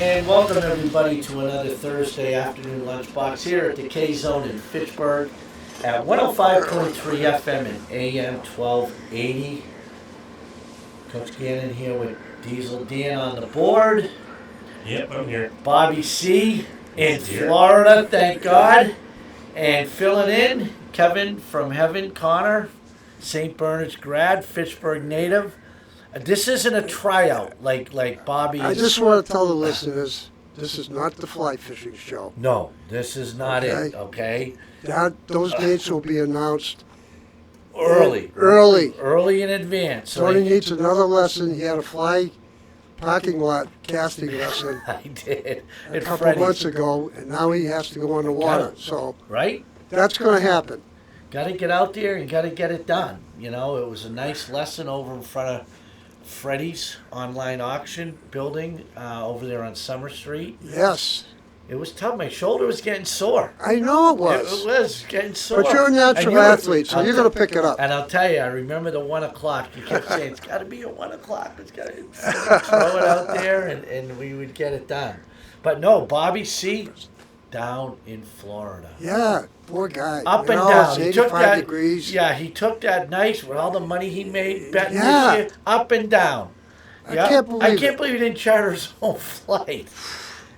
And welcome everybody to another Thursday afternoon lunchbox here at the K-Zone in Fitchburg at 105.3 FM and AM 1280. Coach Gannon here with Diesel Dan on the board. Yep, I'm here. Bobby C. in Florida, thank God. And filling in, Kevin from Heaven, Connor, St. Bernard's grad, Fitchburg native. This isn't a tryout like Bobby. I just want to tell the listeners, this is not the fly fishing show. No, this is not it, okay? Those dates will be announced Early in advance. So Tony needs another lesson. He had a fly parking lot casting lesson I did. a couple months ago, and now he has to go on the water. So right? That's going to happen. Got to get out there and got to get it done. You know, it was a nice lesson over in front of Freddie's online auction building over there on Summer Street. Yes. It was tough. My shoulder was getting sore. I know it was. It was getting sore. But you're a natural athlete, so you're going to pick it up. And I'll tell you, I remember the 1 o'clock. You kept saying, it's got to be at 1 o'clock. It's got to throw it out there, and we would get it done. But no, Bobby C. down in Florida. Yeah, poor guy. Up and down. It's 85 degrees. Yeah, he took that nice with all the money he made betting this year. Up and down. I can't believe he didn't charter his own flight.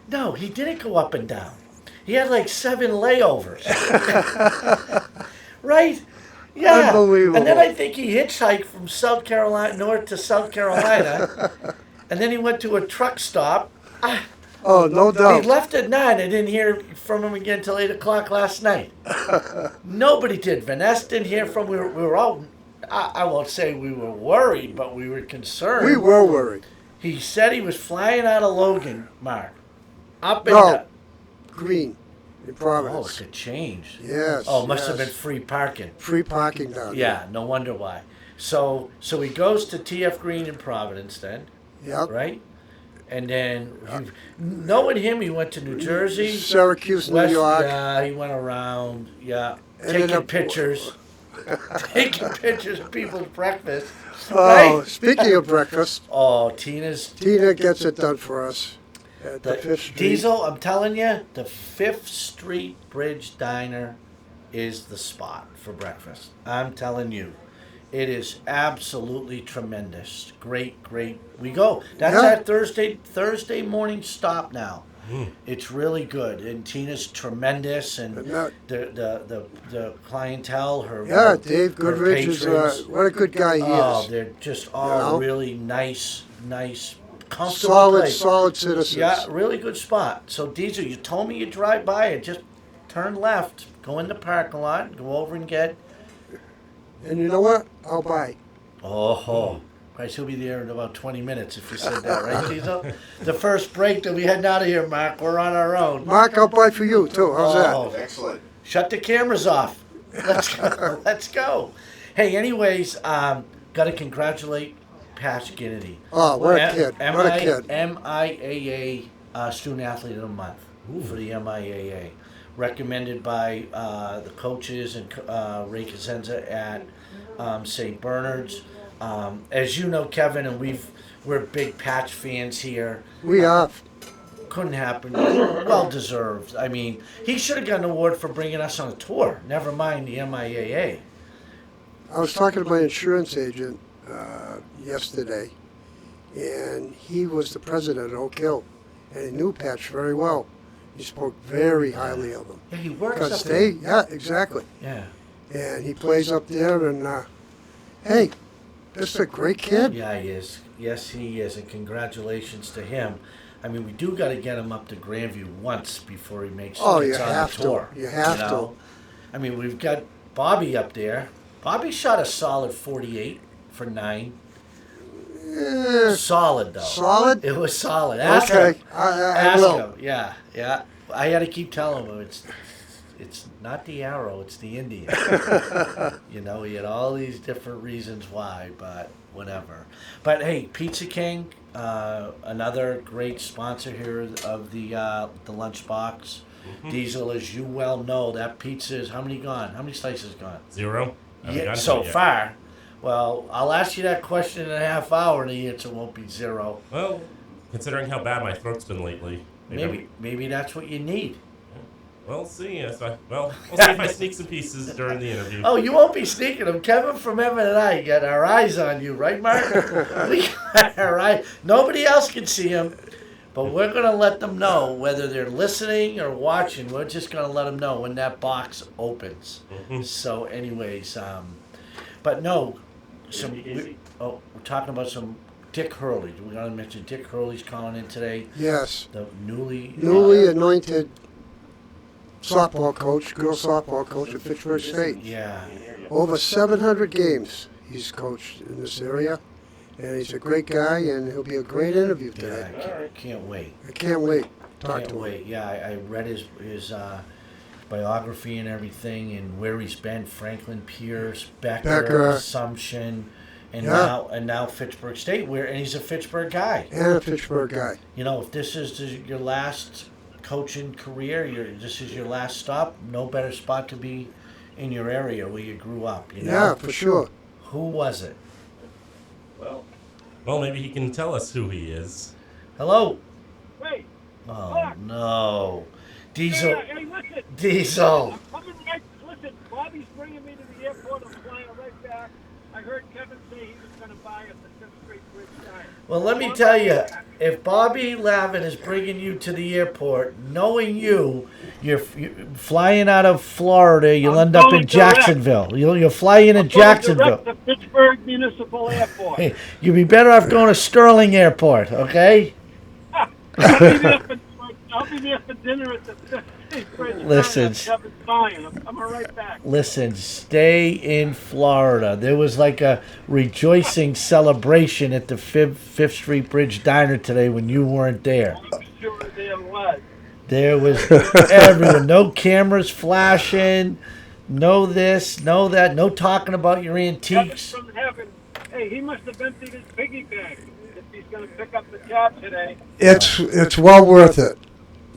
No, he didn't go up and down. He had like 7 layovers. Right? Yeah. Unbelievable. And then I think he hitchhiked from South Carolina, north to South Carolina. And then he went to a truck stop. Oh, no doubt. He left at 9. I didn't hear from him again until 8 o'clock last night. Nobody did. Vanessa didn't hear from him. We were all, I won't say we were worried, but we were concerned. We were worried. He said he was flying out of Logan, Mark. Up and down. Green in Oh, Providence. it could change. Yes. Oh, it must have been free parking. Free parking down there. Yeah, no wonder why. So he goes to TF Green in Providence then, Yep. right? And then, knowing him, he went to New Jersey. Syracuse, New York. Yeah, he went around, Ended taking up- pictures. Taking pictures of people's breakfast. Oh, Right? speaking of breakfast, Oh, Tina gets it done for us at the 5th Street. Diesel, I'm telling you, the 5th Street Bridge Diner is the spot for breakfast. I'm telling you. It is absolutely tremendous. Great. We go. That's our Thursday morning stop now. It's really good, and Tina's tremendous, and the clientele, her Dave Goodrich is what a good guy he is. Oh, they're just all really nice, comfortable place. Solid citizens. Yeah, really good spot. So Diesel, you told me you drive by it, just turn left, go in the parking lot, go over and get. And you know what? I'll buy. Oh, Christ, he'll be there in about 20 minutes if you said that, right, Diesel? The first break that we heading out of here, Mark. We're on our own. Mark, I'll buy for you, too. How's that? Excellent. Shut the cameras off. Let's go. Hey, anyways, got to congratulate Pat Ginnity. Oh, what a kid. What a kid. MIAA Student Athlete of the Month for the MIAA. Recommended by the coaches and Ray Cosenza at St. Bernard's. As you know, Kevin, and we're big Patch fans here. We are. Couldn't happen. Well deserved. I mean, he should have gotten an award for bringing us on a tour. Never mind the MIAA. I was talking to my insurance agent yesterday, and he was the president of Oak Hill, and he knew Patch very well. He spoke very highly of him. Yeah, he works up there. They, yeah, exactly. Yeah. And he plays up there, and hey, this is a great kid. Yeah, he is. Yes, he is, and congratulations to him. I mean, we do got to get him up to Grandview once before he makes Oh, you gets on have the tour. to. You have to. I mean, we've got Bobby up there. Bobby shot a solid 48 for 9. Solid, though. Solid? It was solid. Ask Okay, him. I will. Him. Yeah. I had to keep telling him it's not the arrow, it's the Indian. You know, he had all these different reasons why, but whatever. But hey, Pizza King, another great sponsor here of the LunchBox. Diesel, as you well know, that pizza is how many gone? How many slices gone? 0. Yeah, so far. Well, I'll ask you that question in a half hour, and the answer won't be 0. Well, considering how bad my throat's been lately. Maybe that's what you need. We'll see. We'll see if I sneak some pieces during the interview. Oh, you won't be sneaking them. Kevin from Evan and I got our eyes on you, right, Mark? We got our eyes. Nobody else can see them, but we're going to let them know whether they're listening or watching. We're just going to let them know when that box opens. So, anyways, but no, we're talking about some Dick Hurley. We got to mention Dick Hurley's calling in today. Yes. The newly anointed softball coach, girls softball coach at Fitchburg State. Yeah. Over 700 games he's coached in this area, and he's a great guy, and he'll be a great interview today. Yeah, I can't wait. I can't wait. Can't wait. Yeah, I read his biography and everything, and where he's been: Franklin Pierce, Becker. Assumption, and now Fitchburg State. And he's a Fitchburg guy. And a Fitchburg guy. You know, if this is your last coaching career, this is your last stop. No better spot to be in your area where you grew up. You know? Yeah, for sure. Who was it? Well, maybe he can tell us who he is. Hello. Wait. Oh Mark. No, Diesel. Hey, listen. Diesel. I'm coming right. Listen, Bobby's bringing me to the airport. I'm flying right back. I heard Kevin say he was going to buy us a 5th Street Bridge Diner. Well, let me tell you, if Bobby Lavin is bringing you to the airport, knowing you're flying out of Florida, you'll end up in Jacksonville. You'll fly in Jacksonville. Direct to Pittsburgh Municipal Airport. Hey, you'd be better off going to Sterling Airport, okay? I'll be there for dinner at the 5th Street Bridge Listen. Diner. Kevin's buying. I'm coming right back. Listen, stay in Florida. There was like a rejoicing celebration at the Fifth Street Bridge Diner today when you weren't there. I'm sure there was. There was everyone. No cameras flashing. No this, no that. No talking about your antiques. Kevin from heaven. Hey, he must have emptied his piggy bank if he's going to pick up the job today. It's well worth it.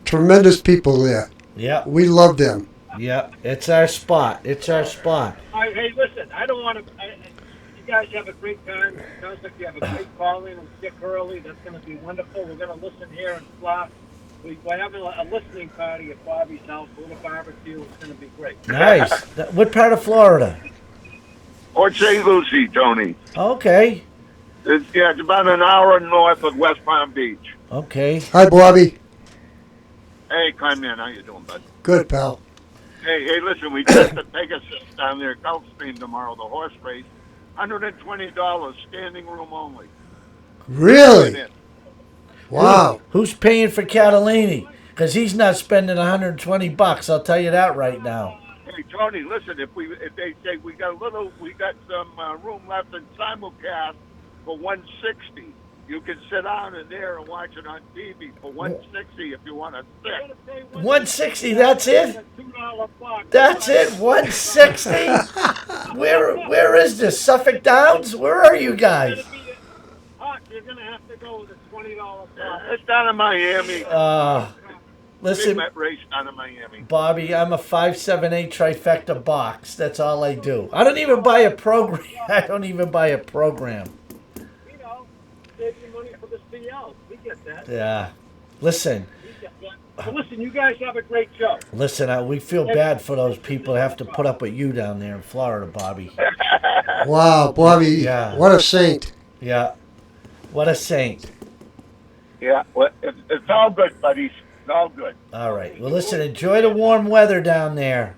Tremendous people there. Yeah. We love them. Yeah, it's our spot. It's our spot. Hey, listen, I don't want to. You guys have a great time. It sounds like you have a great call-in with Dick Hurley. That's going to be wonderful. We're going to listen here and flop. We're having a listening party at Bobby's house. A little barbecue. It's going to be great. Nice. What part of Florida? Port St. Lucie, Tony. Okay. It's about an hour north of West Palm Beach. Okay. Hi, Bobby. Hey, Clayman, how you doing, bud? Good, pal. Hey, listen, we just to take us down there at Gulfstream tomorrow, the horse race. $120, standing room only. Really? Wow. Who's paying for Catalini? Because he's not spending $120. I'll tell you that right now. Hey, Tony, listen, if they say we got some room left in simulcast for $160. You can sit down in there and watch it on TV for $160 if you want to sit. $160, that's it? That's it, $160? Where is this? Suffolk Downs? Where are you guys? You're going to have to go with a $20 It's down in Miami. Listen, Big race down in Miami. Bobby, I'm a 578 trifecta box. That's all I do. I don't even buy a program. Save you money for the CL. We get that. Yeah. Listen. So listen, you guys have a great show. Listen, we feel bad for those people that have to put up with you down there in Florida, Bobby. Wow, Bobby. Yeah. What a saint. Yeah. What a saint. Yeah, well, it's all good, buddies. It's all good. All right. Well, listen, enjoy the warm weather down there.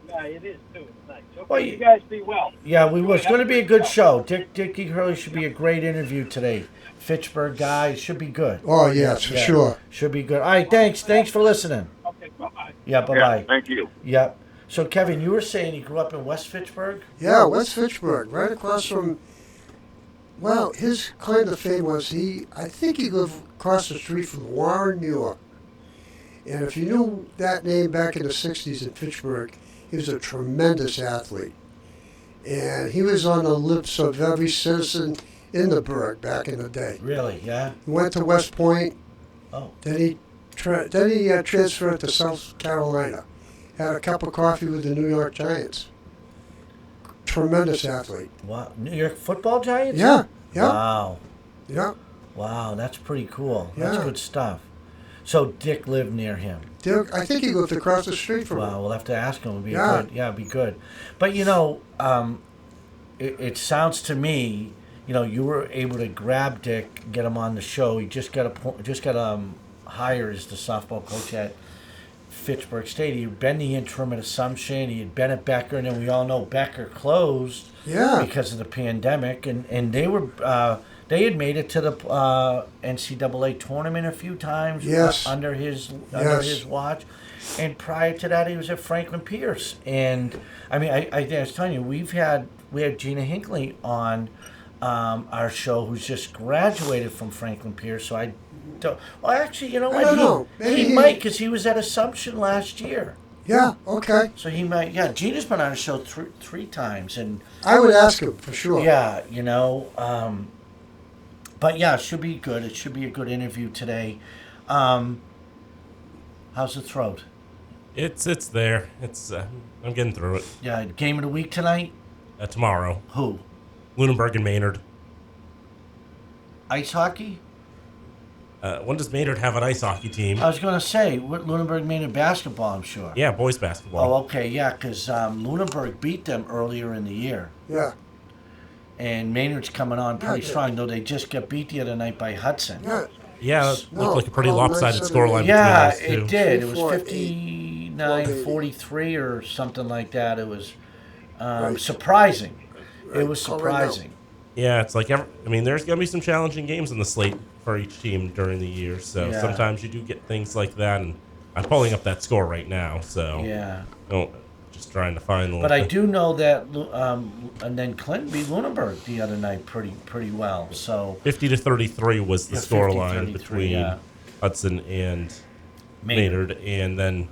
Yeah, it is, too. It's nice. Okay, Well, you guys be well. Yeah, we will. It's going to be a good show. Dickie Hurley should be a great interview today. Fitchburg guy. It should be good. Oh, yes, for sure. Should be good. All right, thanks. Thanks for listening. Okay, bye-bye. Yeah, bye-bye. Yeah, thank you. Yep. So, Kevin, you were saying you grew up in West Fitchburg? Yeah, West Fitchburg, right across from, well, his claim to fame was I think he lived across the street from Warren, New York. And if you knew that name back in the 60s in Fitchburg, he was a tremendous athlete. And he was on the lips of every citizen in the burg back in the day. Really? Yeah. He went to West Point. Oh. Then he transferred to South Carolina. Had a cup of coffee with the New York Giants. Tremendous athlete. Wow. New York Football Giants? Yeah. Wow. Yeah. Wow, that's pretty cool. That's Yeah. good stuff. So Dick lived near him. Dick, I think he lived across the street from Wow, him. we'll have to ask him. It'd be Yeah. good. Yeah, it'd be good. But it sounds to me, you were able to grab Dick, get him on the show. He just got hired as the softball coach at Fitchburg State. He had been the interim at Assumption. He had been at Becker, and then we all know Becker closed Yeah. because of the pandemic. And they were they had made it to the NCAA tournament a few times. Yes. Under his Yes. watch. And prior to that, he was at Franklin Pierce. And I mean, I was telling you, we had Gina Hinckley on our show, who's just graduated from Franklin Pierce. So I don't. Well, actually, you know I what? don't know. Maybe He might, because he was at Assumption last year. Yeah, okay. So he might. Yeah, Gina's been on the show three times, and I would ask him for sure. yeah, but yeah, it should be good. It should be a good interview today. How's the throat? It's there. It's I'm getting through it. Yeah, game of the week tonight. Tomorrow, Who? Lunenburg and Maynard. Ice hockey? When does Maynard have an ice hockey team? I was going to say, Lunenburg made it basketball, I'm sure. Yeah, boys basketball. Oh, okay, yeah, because Lunenburg beat them earlier in the year. Yeah. And Maynard's coming on pretty Yeah. strong, though they just got beat the other night by Hudson. Yeah. Yeah, it No, looked like a pretty oh, lopsided 9-7. scoreline Yeah, between those two. it did. It was 3-4-8. 59-43 or something like that. It was Right. surprising. Right. It was Call right now. surprising. Yeah, it's like there's going to be some challenging games in the slate for each team during the year. So Yeah. sometimes you do get things like that, and I'm pulling up that score right now. So Yeah. just trying to find the. But I do know that, and then Clinton beat Lunenburg the other night pretty well. So 50-33 was the Yeah, scoreline 50-33, between yeah. Hudson and Maynard, and then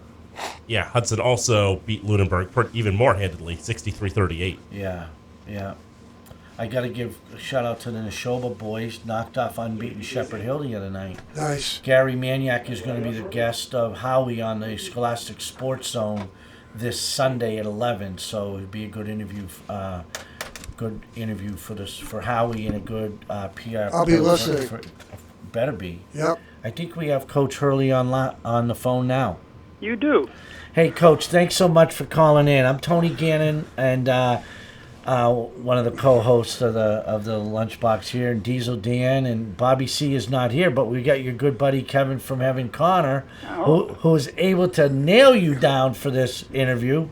Hudson also beat Lunenburg even more handedly, 63-38. Yeah. I got to give a shout out to the Neshoba boys. Knocked off unbeaten Shepherd Hill the other night. Nice. Gary Maniac is going to be the guest of Howie on the Scholastic Sports Zone this Sunday at 11. So it'd be a good interview. For Howie, and a good PR. I'll be listening. Better be. Yep. I think we have Coach Hurley on the phone now. You do. Hey, Coach, thanks so much for calling in. I'm Tony Gannon, and one of the co-hosts of the LunchBox here, and Diesel Dan, and Bobby C is not here, but we got your good buddy Kevin from Heaven Connor, who was able to nail you down for this interview.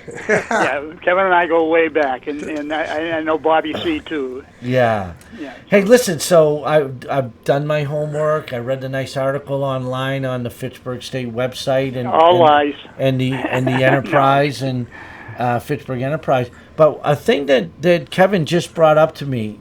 Yeah, Kevin and I go way back, and I know Bobby C too. Yeah. Yeah. Hey, listen. So I've done my homework. I read the nice article online on the Fitchburg State website, and All lies. and the Enterprise and Fitchburg Enterprise. But a thing that Kevin just brought up to me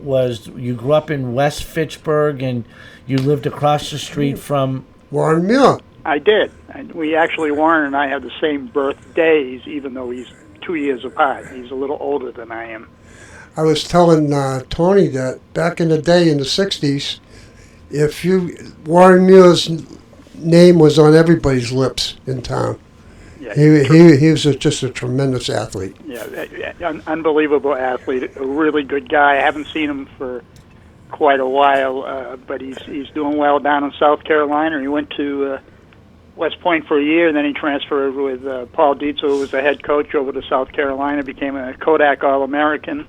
was you grew up in West Fitchburg and you lived across the street from. Warren Muir. I did. And Warren and I have the same birthdays, even though he's 2 years apart. He's a little older than I am. I was telling Tony that back in the day in the 60s, Warren Muir's name was on everybody's lips in town. Yeah, He was just a tremendous athlete. unbelievable athlete, a really good guy. I haven't seen him for quite a while, but he's doing well down in South Carolina. He went to West Point for a year, and then he transferred with Paul Dietzel, who was the head coach, over to South Carolina, became a Kodak All-American,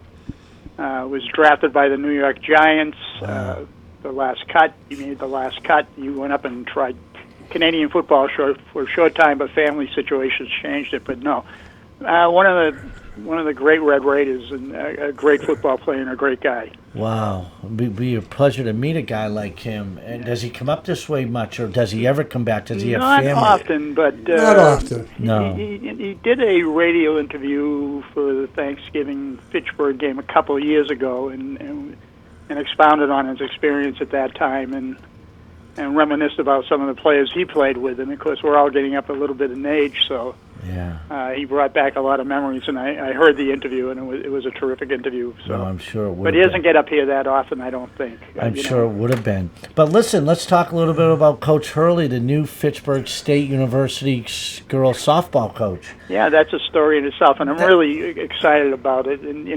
was drafted by the New York Giants, the last cut. He made the last cut. He went up and tried Canadian football for a short time, but family situations changed it. But no, one of the great Red Raiders, and a great football player and a great guy. Wow, it'd be a pleasure to meet a guy like him. And does he come up this way much, or does he ever come back? Does he have Not family? often, but Not often. No. He did a radio interview for the Thanksgiving Fitchburg game a couple of years ago, and expounded on his experience at that time, and reminisced about some of the players he played with. And of course, we're all getting up a little bit in age, so Yeah. he brought back a lot of memories. And I heard the interview, and it was a terrific interview. So, No, I'm sure it would. but he doesn't get up here that often, I don't think. I'm sure it would have been. But listen, let's talk a little bit about Coach Hurley, the new Fitchburg State University girls softball coach. Yeah, that's a story in itself, and I'm really excited about it. And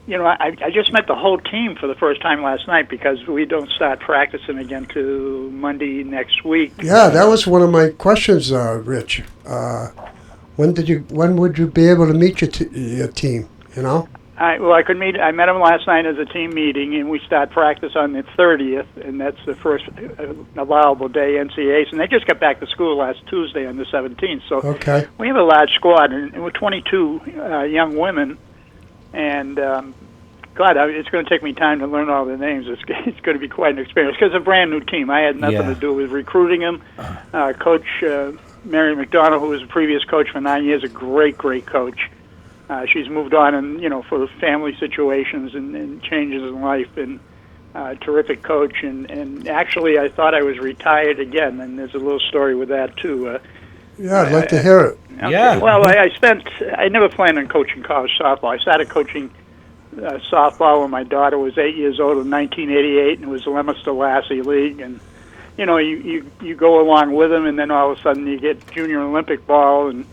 I just met the whole team for the first time last night because we don't start practicing again till Monday next week. Yeah, that was one of my questions, Rich. When would you be able to meet your team? You know. I met them last night as a team meeting, and we start practice on the 30th, and that's the first allowable day NCAAs. And they just got back to school last Tuesday on the 17th. So okay. We have a large squad, and we're 22 young women. And God, it's going to take me time to learn all the names. It's going to be quite an experience because it's a brand new team. I had nothing to do with recruiting them. Coach Mary McDonald, who was a previous coach for 9 years, a great coach. She's moved on, and for family situations and changes in life, and terrific coach. And actually, I thought I was retired again, and there's a little story with that too. Yeah, I'd like to hear it. Okay. Yeah. Well, I never planned on coaching college softball. I started coaching softball when my daughter was 8 years old in 1988, and it was the Leominster Lassie League. And you go along with them, and then all of a sudden you get junior Olympic ball, and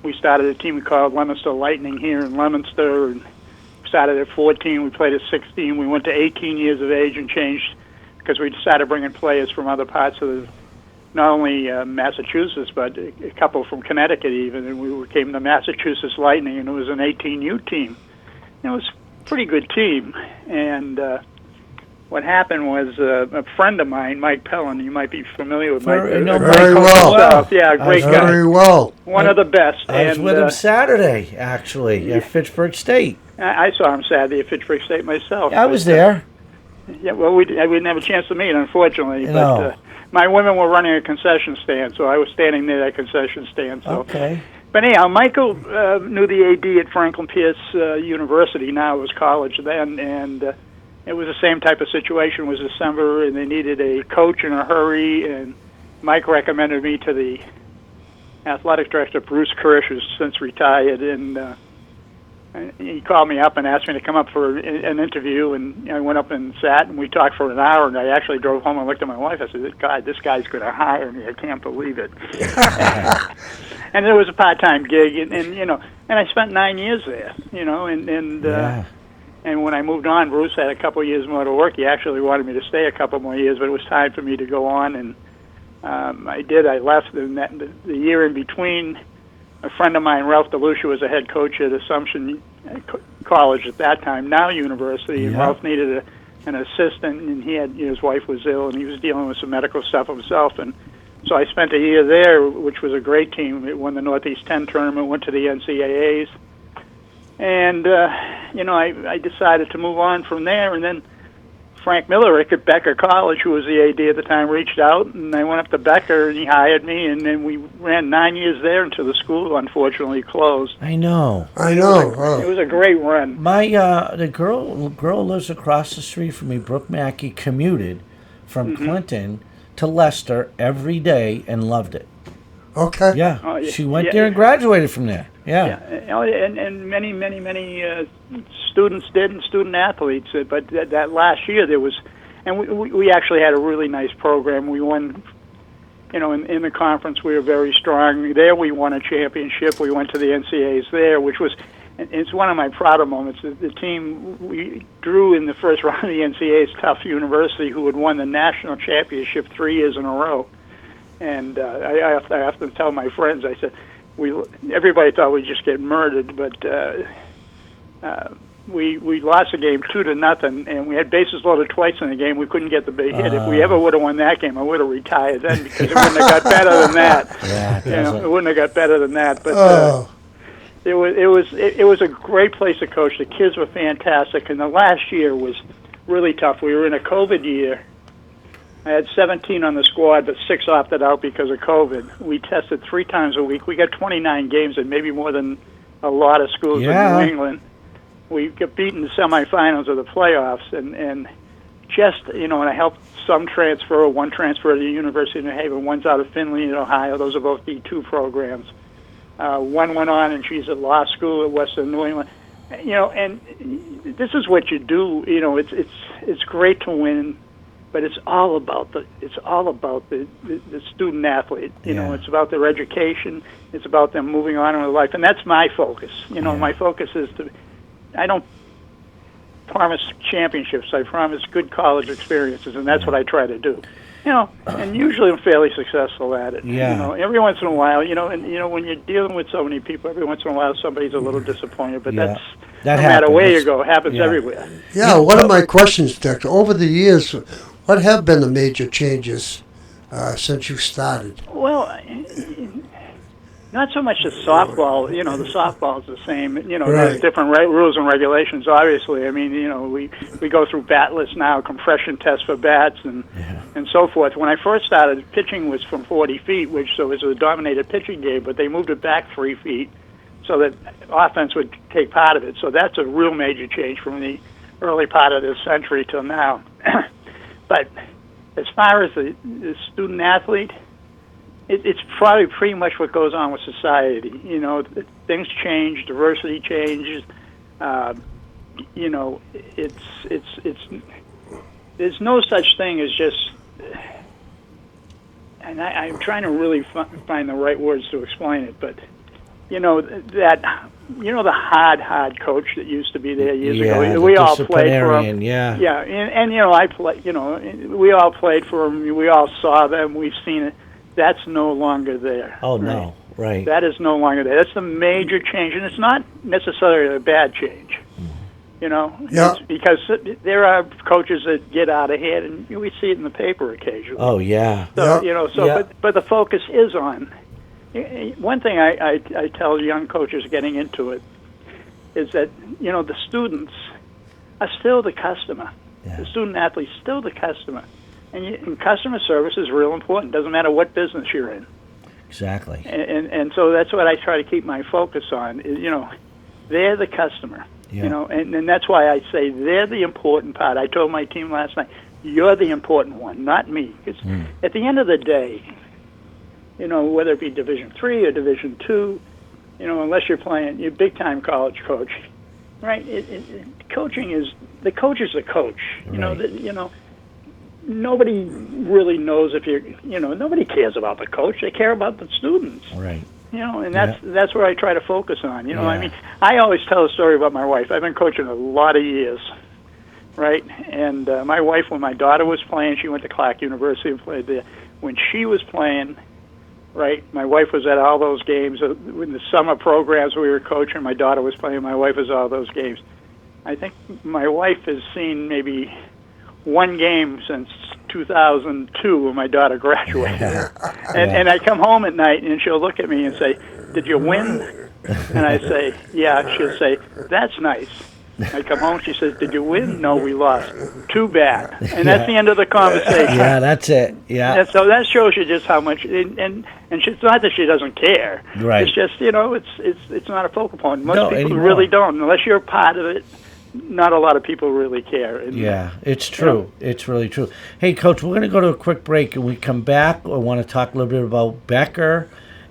we started a team called Leominster Lightning here in Leominster, and started at 14. We played at 16. We went to 18 years of age and changed because we started bringing players from other parts of not only Massachusetts, but a couple from Connecticut even, and we became the Massachusetts Lightning, and it was an 18U team. It was a pretty good team, and what happened was a friend of mine, Mike Pellin, you might be familiar with Mike. Very well. Yeah, great guy. Very well. One of the best. I was with him Saturday, actually, at Fitchburg State. I saw him Saturday at Fitchburg State myself. I was there. Yeah, well, we didn't have a chance to meet, unfortunately. No. But my women were running a concession stand, so I was standing near that concession stand. So. Okay. But anyhow, Michael knew the AD at Franklin Pierce University. Now it was college then, and it was the same type of situation. It was December, and they needed a coach in a hurry, and Mike recommended me to the athletic director, Bruce Kirsch, who's since retired, and he called me up and asked me to come up for an interview, and I went up and sat, and we talked for an hour, and I actually drove home and looked at my wife. I said, God, this guy's going to hire me. I can't believe it. And it was a part-time gig, and I spent 9 years there, and when I moved on, Bruce had a couple of years more to work. He actually wanted me to stay a couple more years, but it was time for me to go on, and I did. I left the year in between. A friend of mine, Ralph DeLucia, was a head coach at Assumption College at that time, now University, and Ralph needed an assistant, and his wife was ill, and he was dealing with some medical stuff himself, and so I spent a year there, which was a great team. It won the Northeast 10 tournament, went to the NCAAs, and I decided to move on from there, and then Frank Millerick at Becker College, who was the AD at the time, reached out, and I went up to Becker, and he hired me, and then we ran 9 years there until the school unfortunately closed. I know. It was a great run. My the girl lives across the street from me. Brooke Mackey commuted from Clinton to Leicester every day and loved it. Okay. Yeah, she went there and graduated from there. Yeah. And many students did, and student athletes. But that last year there was, and we actually had a really nice program. We won, in the conference we were very strong. There we won a championship. We went to the NCAAs there, which was, it's one of my prouder moments. The team we drew in the first round of the NCAAs, Tufts University, who had won the national championship 3 years in a row. And I often tell my friends, I said, everybody thought we'd just get murdered, but we lost the game 2-0, and we had bases loaded twice in the game. We couldn't get the big hit. If we ever would have won that game, I would have retired then because it wouldn't have got better than that. Yeah, it wouldn't have got better than that. But it was a great place to coach. The kids were fantastic, and the last year was really tough. We were in a COVID year. I had 17 on the squad, but 6 opted out because of COVID. We tested 3 times a week. We got 29 games, and maybe more than a lot of schools in New England. We got beaten in the semifinals of the playoffs, and just, and I helped some transfer. One transfer to the University of New Haven. One's out of Findlay in Ohio. Those are both D2 programs. One went on, and she's at law school at Western New England. And this is what you do. It's great to win. But it's all about the student athlete. It's about their education. It's about them moving on in their life, and that's my focus. My focus is promise championships. I promise good college experiences, and that's what I try to do. And usually I'm fairly successful at it. Yeah. Every once in a while, when you're dealing with so many people, every once in a while somebody's a little disappointed, but Yeah. That That no matter where you happens. go, it happens Yeah. everywhere. Yeah, one of my questions, Dick, over the years, what have been the major changes since you started? Well, not so much the softball. The softball's the same. Right. There's different rules and regulations, obviously. I mean, we go through bat lists now, compression tests for bats, and so forth. When I first started, pitching was from 40 feet, so it was a dominated pitching game, but they moved it back 3 feet so that offense would take part of it. So that's a real major change from the early part of this century till now. But as far as the student athlete, it's probably pretty much what goes on with society. Things change, diversity changes. It's there's no such thing as just. And I'm trying to really find the right words to explain it, but the hard coach that used to be there years ago. We all played for him. Yeah. Yeah, and I play. We all played for him. We all saw them. We've seen it. That's no longer there. Oh, no. Right. That is no longer there. That's the major change, and it's not necessarily a bad change. Yeah. It's because there are coaches that get out of hand, and we see it in the paper occasionally. Oh, yeah. So, Yeah. but the focus is on. One thing I tell young coaches getting into it is that, the students are still the customer. Yeah. The student athlete's still the customer. And customer service is real important. Doesn't matter what business you're in. Exactly. And so that's what I try to keep my focus on. They're the customer. Yeah. And that's why I say they're the important part. I told my team last night, you're the important one, not me. Because at the end of the day, whether it be Division III or Division II, unless you're playing, you're a big-time college coach, right? Coaching is the coach is the coach. Right. Nobody really knows if you're. Nobody cares about the coach. They care about the students. Right. And that's where I try to focus on. Yeah. I mean, I always tell a story about my wife. I've been coaching a lot of years, right? And my wife, when my daughter was playing, she went to Clark University and played there. When she was playing, right, my wife was at all those games. In the summer programs we were coaching, my daughter was playing, my wife was at all those games. I think my wife has seen maybe one game since 2002 when my daughter graduated. And I come home at night and she'll look at me and say, "Did you win?" And I say, "Yeah." She'll say, "That's nice." I come home, she says, "Did you win?" "No, we lost." "Too bad." And that's the end of the conversation. Yeah, that's it. Yeah. And so that shows you just how much, and it's not that she doesn't care. Right. It's just, it's not a focal point. Most people anymore. really don't. Unless you're a part of it, not a lot of people really care. And, Yeah, it's true. It's really true. Hey, Coach, we're going to go to a quick break, and we come back. I want to talk a little bit about Becker,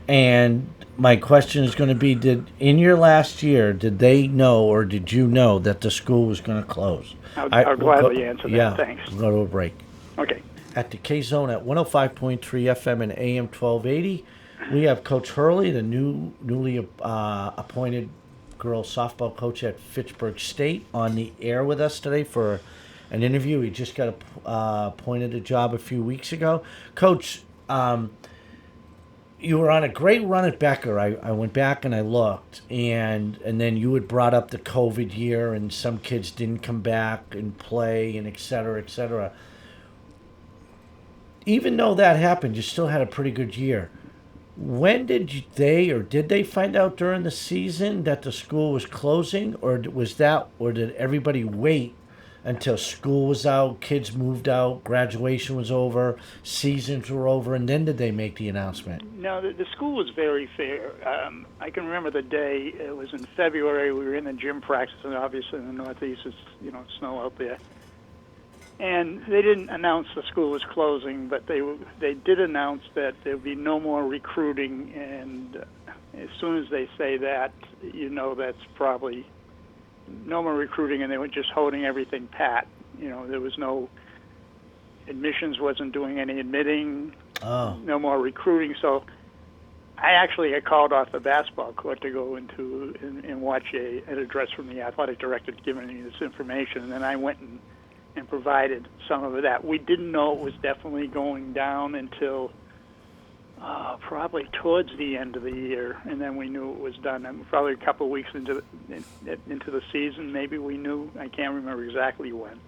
and my question is going to be, in your last year, did they know or did you know that the school was going to close? I'll gladly answer that. Yeah, Thanks. we'll go to a break. Okay. At the K-Zone at 105.3 FM and AM 1280, we have Coach Hurley, the newly appointed girls softball coach at Fitchburg State, on the air with us today for an interview. He just got appointed a job a few weeks ago. Coach, you were on a great run at Becker. I went back and I looked, and then you had brought up the COVID year, and some kids didn't come back and play, and et cetera, et cetera. Even though that happened, you still had a pretty good year. When did they find out during the season that the school was closing, or did everybody wait until school was out, kids moved out, graduation was over, seasons were over, and then did they make the announcement? No, the school was very fair. I can remember the day. It was in February. We were in the gym practice, and obviously in the Northeast, it's snow out there. And they didn't announce the school was closing, but they did announce that there would be no more recruiting. And as soon as they say that, that's probably no more recruiting, and they were just holding everything pat. There was no admissions, wasn't doing any admitting, no more recruiting. So I actually got called off the basketball court to go into and watch an address from the athletic director giving me this information, and then I went and provided some of that. We didn't know it was definitely going down until probably towards the end of the year, and then we knew it was done. And probably a couple of weeks into the season, maybe we knew. I can't remember exactly when,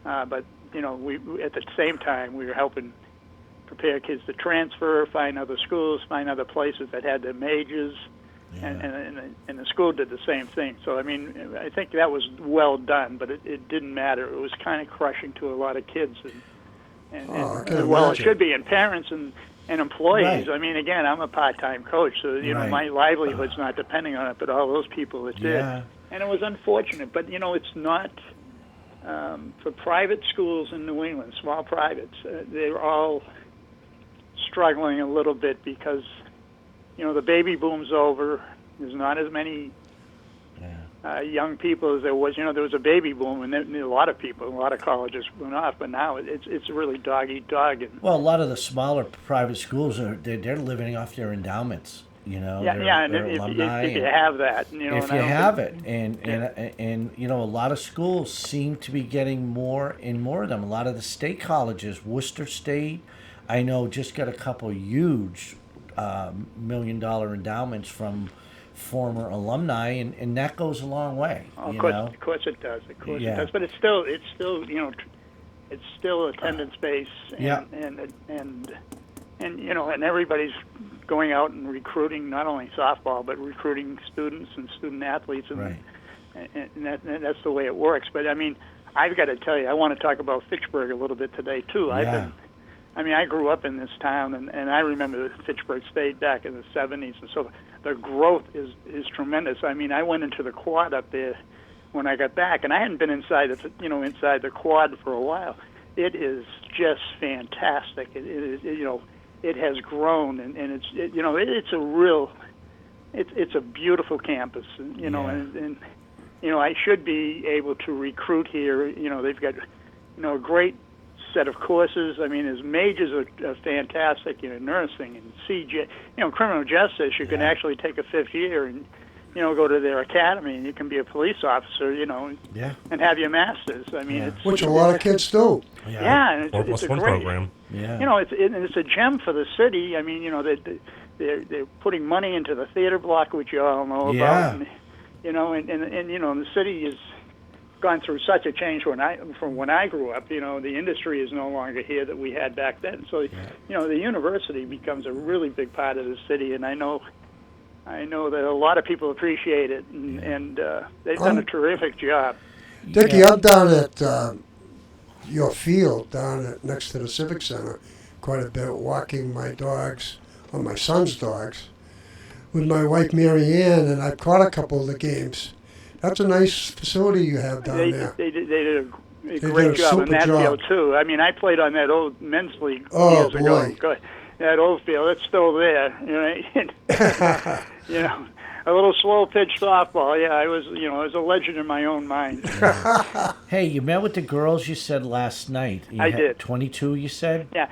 but we at the same time we were helping prepare kids to transfer, find other schools, find other places that had their majors, and the school did the same thing. So, I mean, I think that was well done, but it didn't matter. It was kind of crushing to a lot of kids, and well, it should be, and parents and employees. Right. I mean, again, I'm a part-time coach, so, my livelihood's not depending on it, but all those people that did. And it was unfortunate, but, it's not... for private schools in New England, small privates, they're all struggling a little bit because, the baby boom's over. There's not as many young people as there was. There was a baby boom, and a lot of people, a lot of colleges went off, but now it's really dog eat dog. And, well, a lot of the smaller private schools they're living off their endowments. And if you have that, if you have it, and a lot of schools seem to be getting more and more of them. A lot of the state colleges, Worcester State, I know, just got a couple huge $1 million endowments from former alumni, and that goes a long way. Of course it does. Of course it does. But it's still it's still attendance based, and everybody's going out and recruiting not only softball but recruiting students and student athletes, and that's the way it works. But I mean, I've got to tell you, I want to talk about Fitchburg a little bit today too. I grew up in this town, and I remember Fitchburg State back in the 70s, and so the growth is tremendous. I mean, I went into the quad up there when I got back, and I hadn't been inside the quad for a while. It is just fantastic. It has grown, and it's a real, it's a beautiful campus, and I should be able to recruit here. They've got, a great set of courses. I mean, his majors are fantastic, nursing and CJ, criminal justice. You can actually take a fifth year and, go to their academy, and you can be a police officer, and have your master's. I mean, which a lot of kids do. And it's a great program. It's a gem for the city. I mean, they're putting money into the theater block, which you all know about. And, the city has gone through such a change from when I grew up. The industry is no longer here that we had back then. So, the university becomes a really big part of the city, and I know that a lot of people appreciate it, and they've done a terrific job. Dickie, I'm down at your field next to the Civic Center quite a bit, walking my dogs, or my son's dogs, with my wife Mary Ann, and I've caught a couple of the games. That's a nice facility you have down there. They did a great job in that field too. I mean, I played on that old men's league years ago. That old field, it's still there. A little slow pitch softball. Yeah, I was a legend in my own mind. Hey, you met with the girls, you said, last night. I did. 22, you said? Yeah.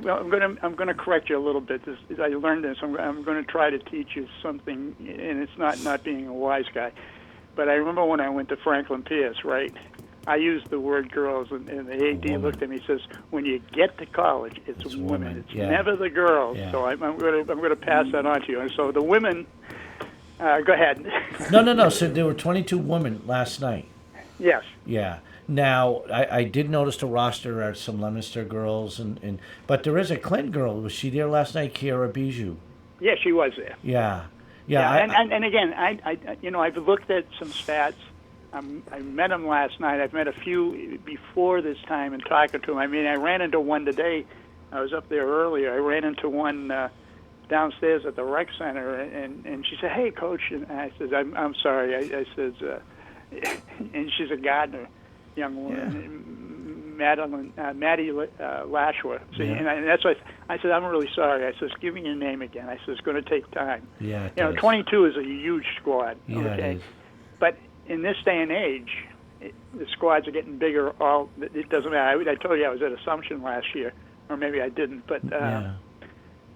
Well, I'm gonna correct you a little bit. I learned this. I'm going to try to teach you something, and it's not being a wise guy. But I remember when I went to Franklin Pierce, right? I used the word girls, and the AD looked at me and says, "When you get to college, it's women. It's never the girls." Yeah. So I'm going to pass that on to you. And so the women, go ahead. No. So there were 22 women last night. Yes. Yeah. Now I did notice the roster are some Leominster girls, but there is a Clinton girl. Was she there last night? Kiara Bijou. Yeah, she was there. Yeah. And again, I've looked at some stats. I met them last night. I've met a few before this time and talking to them. I mean, I ran into one today. I was up there earlier. I ran into one downstairs at the rec center, and she said, "Hey, Coach," and I said, "I'm sorry." I said, and she's a gardener, young woman, Maddie Lashua. See, and that's why I said, "I'm really sorry." I said, "Give me your name again." I said, "It's going to take time." Yeah. 22 is a huge squad. Yeah, okay, it is. But in this day and age, the squads are getting bigger. It doesn't matter. I told you I was at Assumption last year, or maybe I didn't. But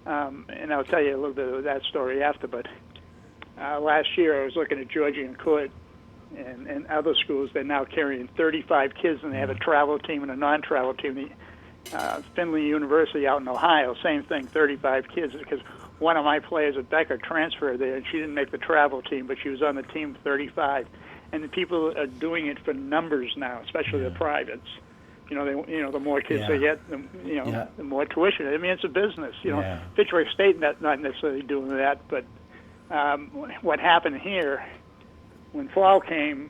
And I'll tell you a little bit of that story after. But last year I was looking at Georgian Court and other schools. They're now carrying 35 kids, and they have a travel team and a non-travel team. Findlay University out in Ohio, same thing, 35 kids, because one of my players at Becker transferred there, and she didn't make the travel team, but she was on the team 35. And the people are doing it for numbers now, especially the privates. The more kids they get, the more tuition. I mean, it's a business. Fitchburg State not necessarily doing that, but what happened here when fall came,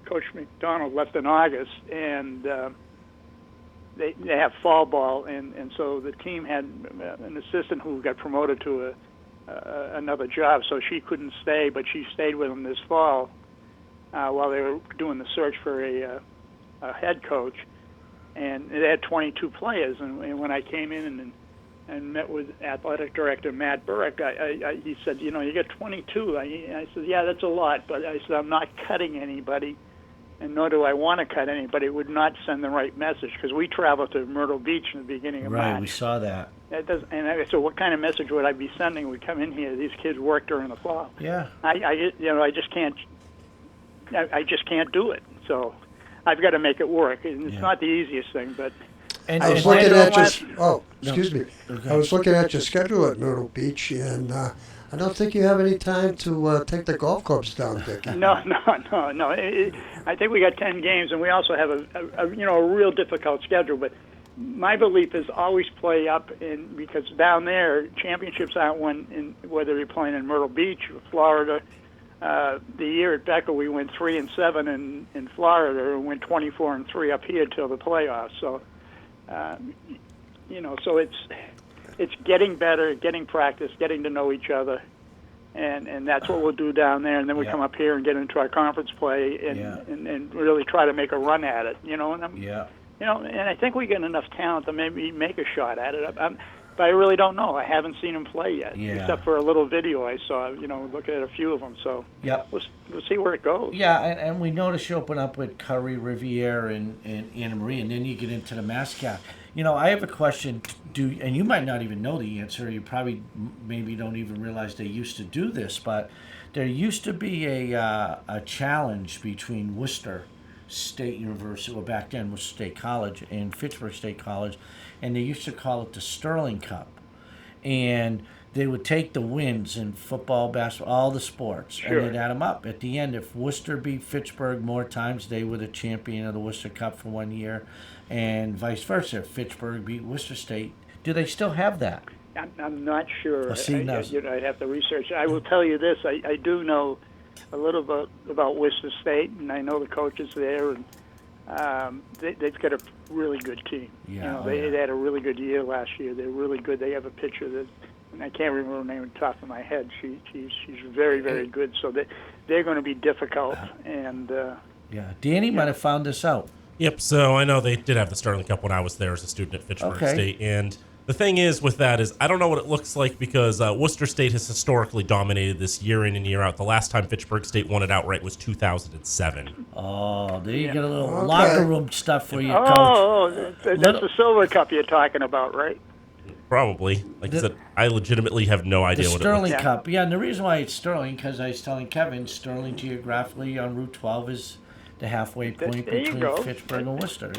Coach McDonald left in August, and they have fall ball, and so the team had an assistant who got promoted to another job, so she couldn't stay, but she stayed with them this fall while they were doing the search for a head coach, and they had 22 players, and when I came in and met with athletic director Matt Burke, he said, you got 22. I said, yeah, that's a lot, but I said, I'm not cutting anybody, and nor do I want to cut anybody. It would not send the right message, because we traveled to Myrtle Beach in the beginning of March. Right, we saw that. And I said, what kind of message would I be sending? We come in here, these kids work during the fall. Yeah. I just can't do it. So I've got to make it work. And it's not the easiest thing, but And I was looking at excuse me. I was looking at your schedule at Myrtle Beach, and I don't think you have any time to take the golf clubs down, Dickie. No. I think we got 10 games, and we also have a real difficult schedule. But my belief is always play up, because down there championships aren't won whether you're playing in Myrtle Beach or Florida. The year at Becker, we went 3-7 in Florida, and went 24-3 up here till the playoffs. So, so it's getting better, getting practice, getting to know each other, and that's what we'll do down there. And then we come up here and get into our conference play and really try to make a run at it. And I think we get enough talent to maybe make a shot at it. But I really don't know. I haven't seen him play yet, except for a little video I saw. Looking at a few of them. So we'll see where it goes. Yeah, and we noticed you open up with Curry, Riviere, and Anna Marie, and then you get into the MASCAC. I have a question. And you might not even know the answer. You probably maybe don't even realize they used to do this, but there used to be a challenge between Worcester State University, well back then was State College, and Fitchburg State College, and they used to call it the Sterling Cup. And they would take the wins in football, basketball, all the sports, and they'd add them up. At the end, if Worcester beat Fitchburg more times, they were the champion of the Worcester Cup for 1 year, and vice versa. If Fitchburg beat Worcester State, do they still have that? I'm not sure. Well, see, I'd have to research. I will tell you this. I do know a little bit about Worcester State, and I know the coaches there, and they've got a really good team. They had a really good year last year. They're really good. They have a pitcher that, and I can't remember her name on top of my head. She's very, very good. So they're going to be difficult. And Danny might have found this out. Yep. So I know they did have the Sterling Cup when I was there as a student at Fitchburg State, and the thing is with that is I don't know what it looks like, because Worcester State has historically dominated this year in and year out. The last time Fitchburg State won it outright was 2007. Oh, there you get a little locker room stuff for you, Coach. Oh, that's the Silver Cup you're talking about, right? Probably. Like I said, I legitimately have no idea what it looks like. The Sterling Cup. Yeah, and the reason why it's Sterling, because I was telling Kevin, Sterling geographically on Route 12 is the halfway point between Fitchburg and Worcester.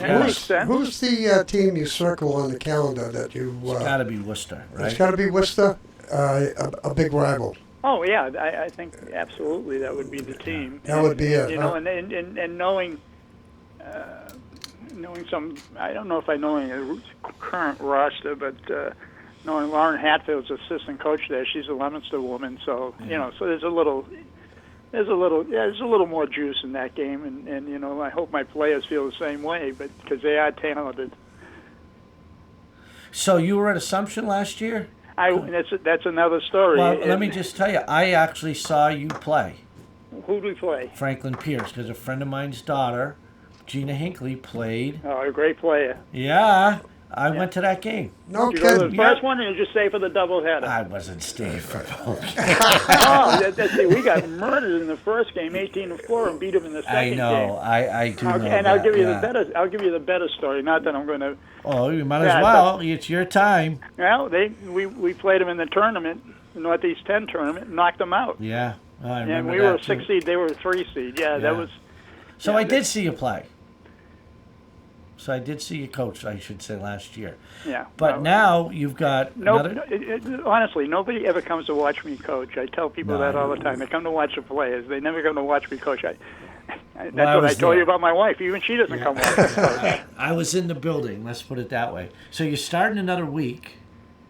Who's the team you circle on the calendar that you... It's got to be Worcester, right? It's got to be Worcester, a big rival. Oh, yeah, I think absolutely that would be the team. That would be it. And knowing some... I don't know if I know any current roster, but knowing Lauren Hatfield's assistant coach there, she's a Leominster woman, so, so there's a little more juice in that game, and I hope my players feel the same way, but because they are talented. So you were at Assumption last year? That's another story. Well, let me just tell you, I actually saw you play. Who did we play? Franklin Pierce, because a friend of mine's daughter, Gina Hinckley, played. Oh, a great player. Yeah. I went to that game. No Did you go to kidding. the first one, or did you stay for the doubleheader? I wasn't staying for both. See, we got murdered in the first game, 18-4, and beat them in the second I game. know. I do know And that. I'll give you yeah. the better. I'll give you the better story. Not that I'm going to. Oh, you might Yeah, as well. It's your time. Well, we played them in the tournament, the Northeast 10 tournament, and knocked them out. Yeah. Oh, I And remember we that were a too. 6 seed. They were a 3 seed. Yeah, Yeah. that was. So Yeah, I did see you play. So I did see you coach, I should say, last year. Yeah. But well, now you've got another... honestly, nobody ever comes to watch me coach. I tell people that all the time. They come to watch the players. They never come to watch me coach. That's what I was told there. you about my wife. Even she doesn't come watch me coach. I was in the building, let's put it that way. So you're starting another week,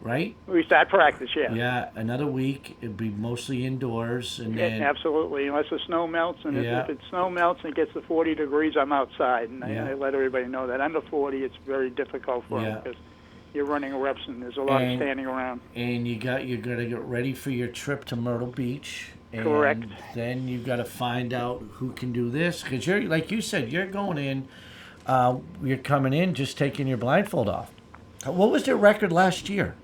right? We start practice, yeah. Yeah, another week. It'd be mostly indoors, and Yeah, then absolutely, unless the snow melts. And Yeah. if it snow melts and it gets to 40 degrees, I'm outside. And Yeah. I let everybody know that. Under 40, it's very difficult for Yeah. them because you're running reps and there's a lot And- of standing around. and you got to get ready for your trip to Myrtle Beach. And Correct. Then you got to find out who can do this because you're like you said, you're going in. You're coming in just taking your blindfold off. What was their record last year?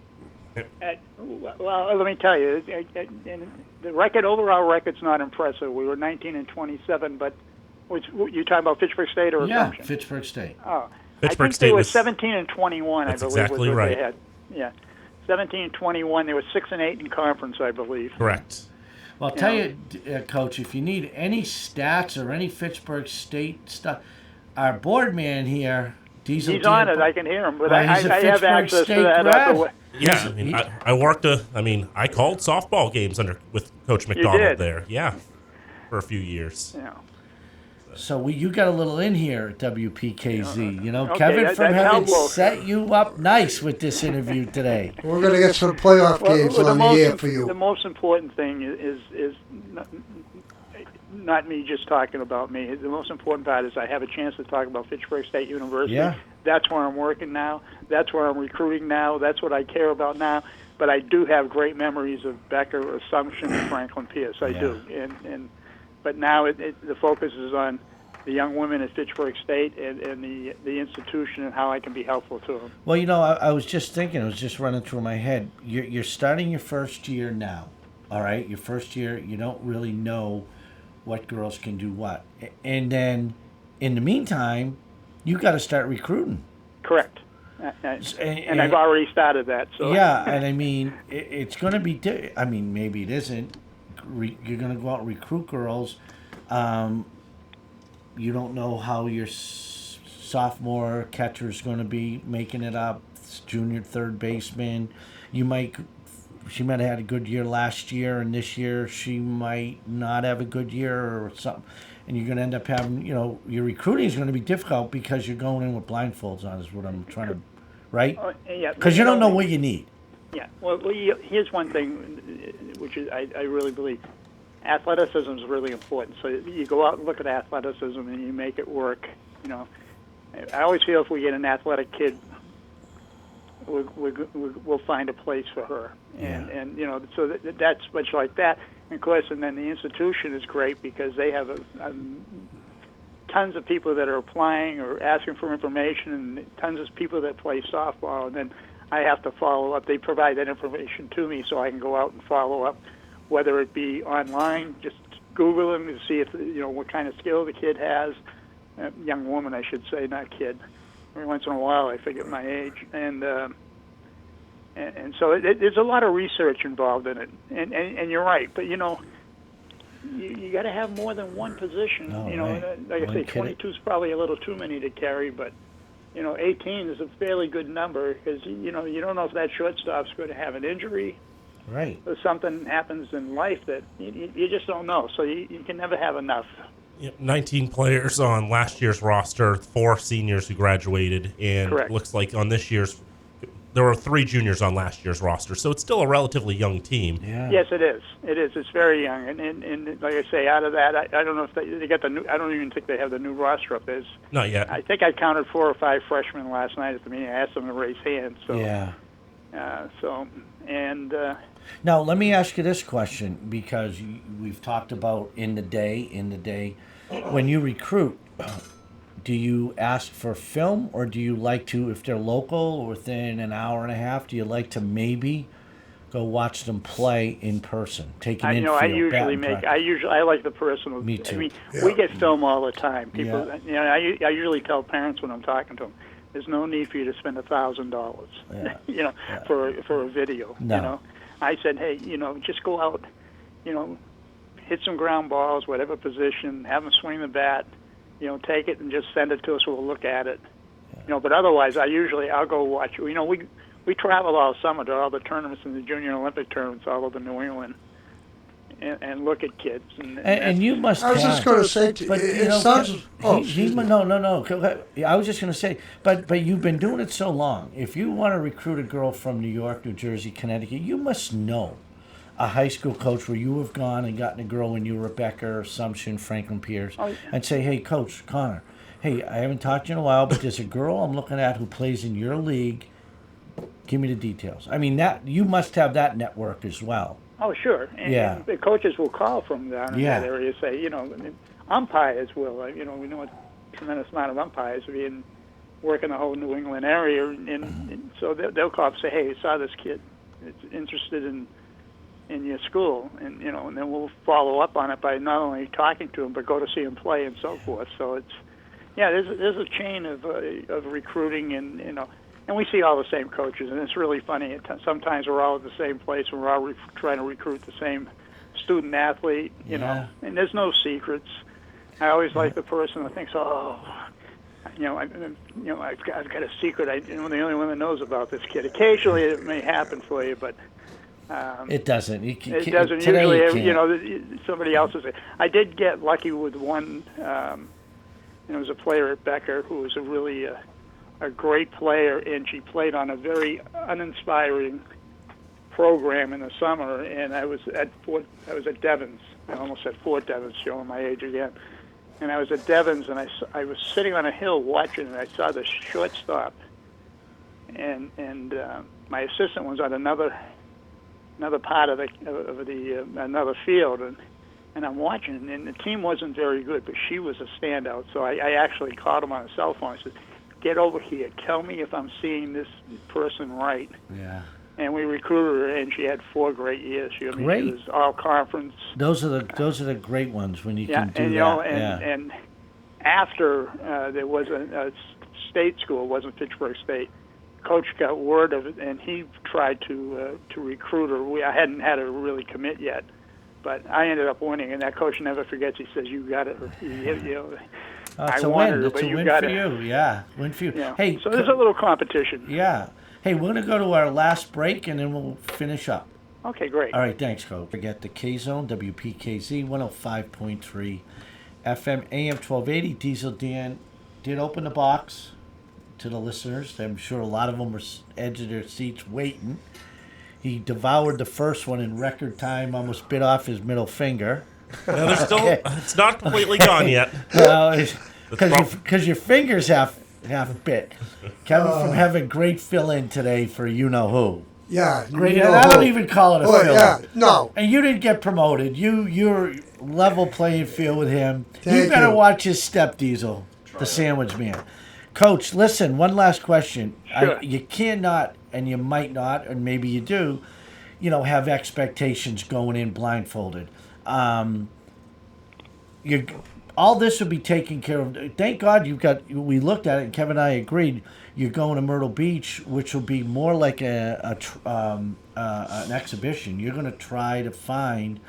Well, let me tell you, the record, overall record's not impressive. We were 19-27, but you talking about Fitchburg State or Yeah, Assumption? Fitchburg State. Oh, Pittsburgh I think State they were was 17-21. That's I believe exactly was what right. they had. Yeah, 17-21. They were 6-8 in conference, I believe. correct. Well, I'll tell you, Coach, if you need any stats or any Fitchburg State stuff, our board man here, Diesel. He's on it. I can hear him, but Well, he's a I have Fitchburg access State to that. grad. Other way. Yeah, I mean, I worked I called softball games with Coach McDonald did? there. Yeah, for a few years. Yeah. So you got a little in here at WPKZ. You know, Okay, Kevin from that's Heaven helpful. set you up nice with this interview today. We're going to get some playoff games on the air for you. The most important thing is not me just talking about me. The most important part is I have a chance to talk about Fitchburg State University. Yeah. That's where I'm working now. That's where I'm recruiting now. That's what I care about now. But I do have great memories of Becker, Assumption, and Franklin Pierce. I do. But now the focus is on the young women at Fitchburg State and the institution and how I can be helpful to them. Well, you know, I was just thinking, it was just running through my head. You're starting your first year now, all right? Your first year, you don't really know what girls can do what. And then, in the meantime, you got to start recruiting. Correct. And I've already started that. So Yeah, and I mean, it's going to be, I mean, maybe it isn't. You're going to go out and recruit girls. You don't know how your sophomore catcher is going to be making it up, junior third baseman. She might have had a good year last year, and this year she might not have a good year or something. And you're going to end up having, you know, your recruiting is going to be difficult because you're going in with blindfolds on, is what I'm trying to, right? yeah, Because you don't know what you need. Yeah. Well, here's one thing, which is I really believe. Athleticism is really important. So you go out and look at athleticism and you make it work. You know, I always feel if we get an athletic kid, we'll find a place for her. And you know, so that's much like that. And of course, and then the institution is great because they have tons of people that are applying or asking for information, and tons of people that play softball. And then I have to follow up. They provide that information to me so I can go out and follow up, whether it be online, just Google them to see if, you know, what kind of skill the kid has. Young woman, I should say, not kid. Every once in a while, I forget my age. And so there's a lot of research involved in it. And you're right. But, you know, you got to have more than one position. Oh, you know, right. like I say, One kid. 22 is probably a little too many to carry, but, you know, 18 is a fairly good number because, you know, you don't know if that shortstop's going to have an injury. Right. Or something happens in life that you just don't know. So you can never have enough. 19 players on last year's roster, 4 seniors who graduated, and Correct. looks like on this year's, there were 3 juniors on last year's roster. So it's still a relatively young team. Yeah. Yes, it is. It is. It's very young. And like I say, out of that, I don't know if they got the new. I don't even think they have the new roster up. There's. Not yet. I think I counted 4 or 5 freshmen last night at the meeting. I asked them to raise hands. So. Yeah. Now, let me ask you this question, because we've talked about in the day, when you recruit, do you ask for film, or do you like to, if they're local or within an hour and a half, do you like to maybe go watch them play in person, take an infield, I like the personal. Me too. I mean, we get film all the time. People, Yeah. I usually tell parents when I'm talking to them, there's no need for you to spend $1,000, Yeah. for a video. No. I said, hey, just go out, hit some ground balls, whatever position, have them swing the bat, take it and just send it to us. We'll look at it. But otherwise, I'll go watch. We travel all summer to all the tournaments and the Junior Olympic tournaments all over New England, and look at kids. And you must. I was just going to say, it sounds. No. I was just going to say, but you've been doing it so long. If you want to recruit a girl from New York, New Jersey, Connecticut, you must know a high school coach where you have gone and gotten a girl when you were Becker, Assumption, Franklin Pierce, and say, hey, Coach Connor, hey, I haven't talked to you in a while, but there's a girl I'm looking at who plays in your league. Give me the details. I mean, that you must have that network as well. Oh, sure. And the coaches will call from down in that area, say, umpires will. We know a tremendous amount of umpires working the whole New England area, and so they'll call and say, hey, I saw this kid. It's interested in your school, and and then we'll follow up on it by not only talking to him, but go to see him play and so forth. So it's, there's a chain of recruiting, and we see all the same coaches, and it's really funny. Sometimes we're all at the same place, and we're all trying to recruit the same student athlete, and there's no secrets. I always like the person that thinks, I've got a secret. I'm the only one that knows about this kid. Occasionally, it may happen for you, but it doesn't. It doesn't usually. Somebody else is. I did get lucky with one. There was a player at Becker who was a great player, and she played on a very uninspiring program in the summer. And I was at Devon's. I almost said Fort Devon's, showing my age again. And I was at Devon's, and I was sitting on a hill watching, and I saw the shortstop, and my assistant was on another part of another field, and I'm watching, and the team wasn't very good, but she was a standout. So I actually called him on a cell phone. I said, get over here. Tell me if I'm seeing this person right. Yeah. And we recruited her, and she had 4 great years. She was all conference. Those are the great ones when you can do that. And after there was a state school, it wasn't Fitchburg State. Coach got word of it, and he tried to recruit her. I hadn't had her really commit yet, but I ended up winning. And that coach never forgets. He says, "You got it." It's a win. It's a win for you. Yeah, win for you. Yeah. Hey, so there's a little competition. Yeah. Hey, we're gonna go to our last break, and then we'll finish up. Okay, great. All right, thanks, Coach. Forget the K-Zone, WPKZ 105.3 FM, AM 1280. Diesel Dan did open the box to the listeners. I'm sure a lot of them were edge of their seats waiting. He devoured the first one in record time, almost bit off his middle finger. Yeah, there's still, it's not completely gone yet. Because your fingers half bit. Kevin from having great fill-in today for you-know-who. Yeah. Great. I don't even call it a fill-in. Yeah, no. And you didn't get promoted. You're level playing field with him. Thank You better you. watch his step, Diesel, the sandwich man. Coach, listen, one last question. Sure. You cannot, and you might not, and maybe you do, have expectations going in blindfolded. All this will be taken care of. Thank God we looked at it, and Kevin and I agreed, you're going to Myrtle Beach, which will be more like an exhibition. You're going to try to find,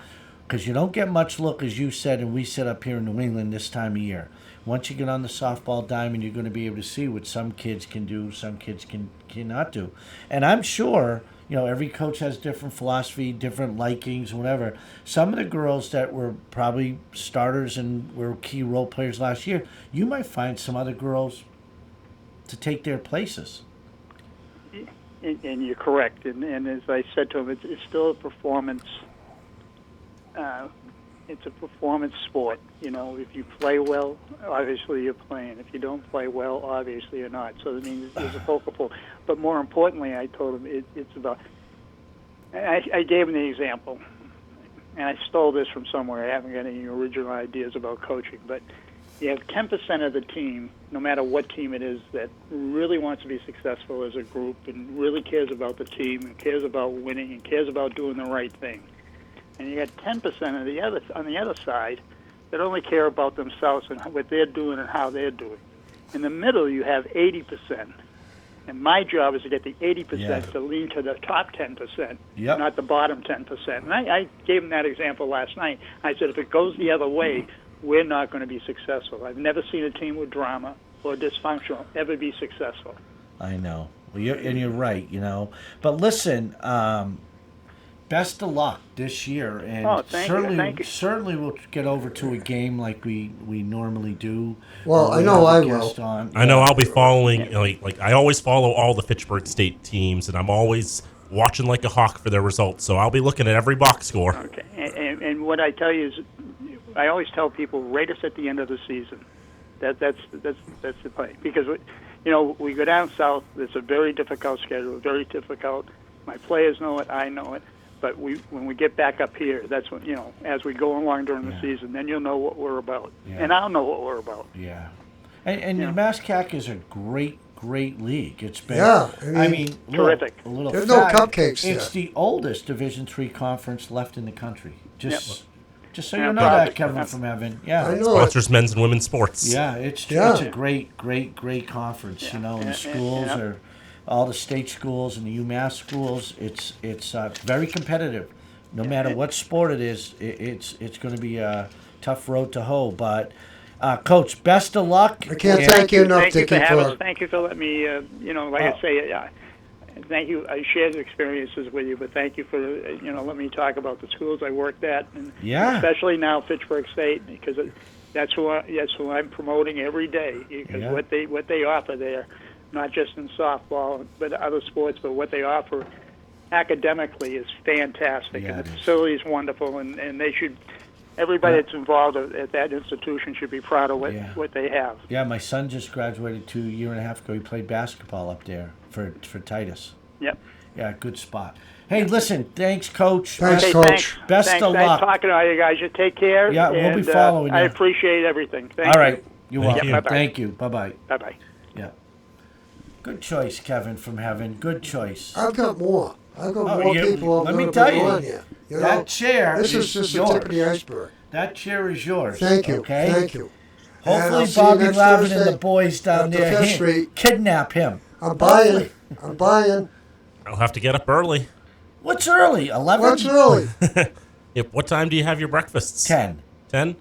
because you don't get much look, as you said, and we said up here in New England this time of year. Once you get on the softball diamond, you're going to be able to see what some kids can do, some kids cannot do. And I'm sure, every coach has different philosophy, different likings, whatever. Some of the girls that were probably starters and were key role players last year, you might find some other girls to take their places. And you're correct. And as I said to him, it's still a performance. It's a performance sport. If you play well, obviously you're playing. If you don't play well, obviously you're not. So, there's a focal point. But more importantly, I told him it's about... I gave him the example, and I stole this from somewhere. I haven't got any original ideas about coaching, but you have 10% of the team, no matter what team it is, that really wants to be successful as a group and really cares about the team and cares about winning and cares about doing the right thing. And you got 10% of the other on the other side that only care about themselves and what they're doing and how they're doing. In the middle, you have 80%. And my job is to get the 80% to lean to the top 10%, not the bottom 10%. And I gave him that example last night. I said, if it goes the other way, we're not going to be successful. I've never seen a team with drama or dysfunctional ever be successful. I know. Well, you're right, you know. But listen, best of luck this year, and certainly we'll get over to a game like we normally do. Well, I know I will. I know I'll be following. Like I always follow all the Fitchburg State teams, and I'm always watching like a hawk for their results. So I'll be looking at every box score. Okay, and what I tell you is, I always tell people, rate us at the end of the season. That's the play, because we go down south. It's a very difficult schedule, very difficult. My players know it. I know it. But when we get back up here, that's when, as we go along during the season, then you'll know what we're about. Yeah. And I'll know what we're about. Yeah. And MassCAC is a great league. It's been, terrific. There's no cupcakes there. It's the oldest Division III conference left in the country. Just so you know that, Kevin from Heaven. Yeah. I know sponsors men's and women's sports. Yeah, it's a great conference, and the schools are... all the state schools and the UMass schools, it's very competitive. No matter what sport it is, it's going to be a tough road to hoe. But, Coach, best of luck. I can't thank you enough, Dickie. Thank you for letting me, I say, thank you. I shared experiences with you, but thank you for, letting me talk about the schools I worked at, and especially now Fitchburg State, because that's who I'm promoting every day, because what they offer there. Not just in softball, but other sports, but what they offer academically is fantastic, and the facility is wonderful, and they should, everybody that's involved at that institution should be proud of what they have. Yeah, my son just graduated a year and a half ago. He played basketball up there for Titus. Yep. Yeah, good spot. Hey, listen, thanks, Coach. Thanks, Coach. Best of luck. Nice talking to all you guys. You take care. Yeah, we'll be following you. I appreciate everything. Thank you. All right. You're welcome. Bye-bye. Thank you. Bye-bye. Bye-bye. Yeah. Good choice, Kevin from Heaven. Good choice. I've got more. I've got more people. Let me tell you, here. that chair this is just yours. the tip of the iceberg. That chair is yours. Thank you. Okay? Thank you. Hopefully Bobby Lavin and the boys down there kidnap him. I'm buying. I'll have to get up early. What's early? 11? What's early? Yep. What time do you have your breakfasts? 10. 10?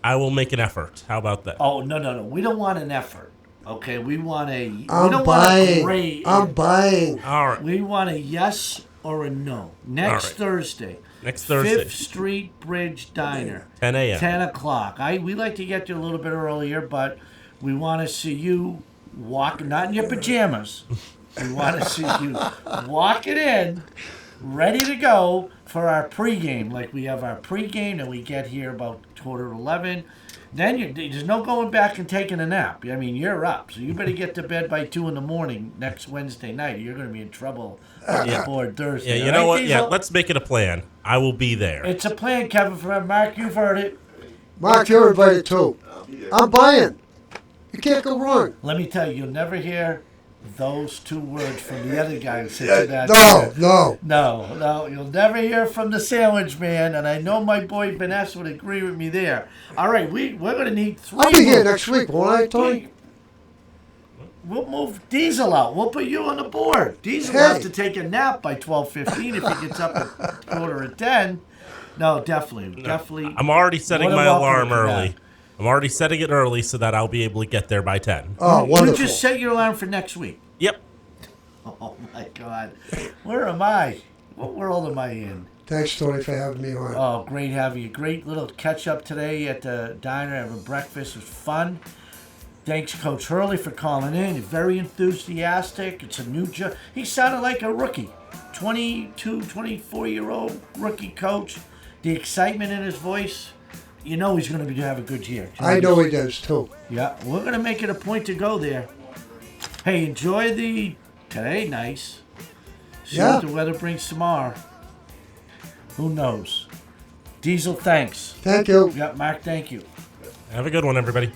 I will make an effort. How about that? Oh, no. We don't want an effort. Okay, we want a... I'm buying. I'm buying. All right. We want a yes or a no. Next Thursday. Next Thursday. 5th Street Bridge Diner. 10 a.m. 10 o'clock. We like to get you a little bit earlier, but we want to see you walk, not in your pajamas. We want to see you walking in, ready to go for our pregame. Like we have our pregame, and we get here about 10:45. Then there's no going back and taking a nap. I mean, you're up, so you better get to bed by 2 a.m. next Wednesday night, or you're going to be in trouble before Thursday. Yeah, you know what? Diesel? Yeah, let's make it a plan. I will be there. It's a plan, Kevin. From Mark, you've heard it. Mark, you're invited too. I'm buying. You can't go wrong. Let me tell you, you'll never hear those two words from the other guy who sits in that No, you'll never hear from the sandwich man, and I know my boy Vanessa would agree with me there. All right, we're going to need 3 I'll be here next week, won't I, Tony? We'll move Diesel out. We'll put you on the board. Diesel has to take a nap by 12:15 if he gets up at 9:45. No, definitely. I'm already setting my alarm early. I'm already setting it early so that I'll be able to get there by 10. Oh, wonderful. You just set your alarm for next week. Yep. Oh, my God. Where am I? What world am I in? Thanks, Tony, for having me on. Oh, great having you. Great little catch-up today at the diner, having breakfast. It was fun. Thanks, Coach Hurley, for calling in. He's very enthusiastic. It's a new job. He sounded like a rookie. 22, 24-year-old rookie coach. The excitement in his voice. You know he's going to have a good year. I know he does, too. Yeah, we're going to make it a point to go there. Hey, enjoy today, nice. See what the weather brings tomorrow. Who knows? Diesel, thanks. Thank you. Yeah, Mark, thank you. Have a good one, everybody.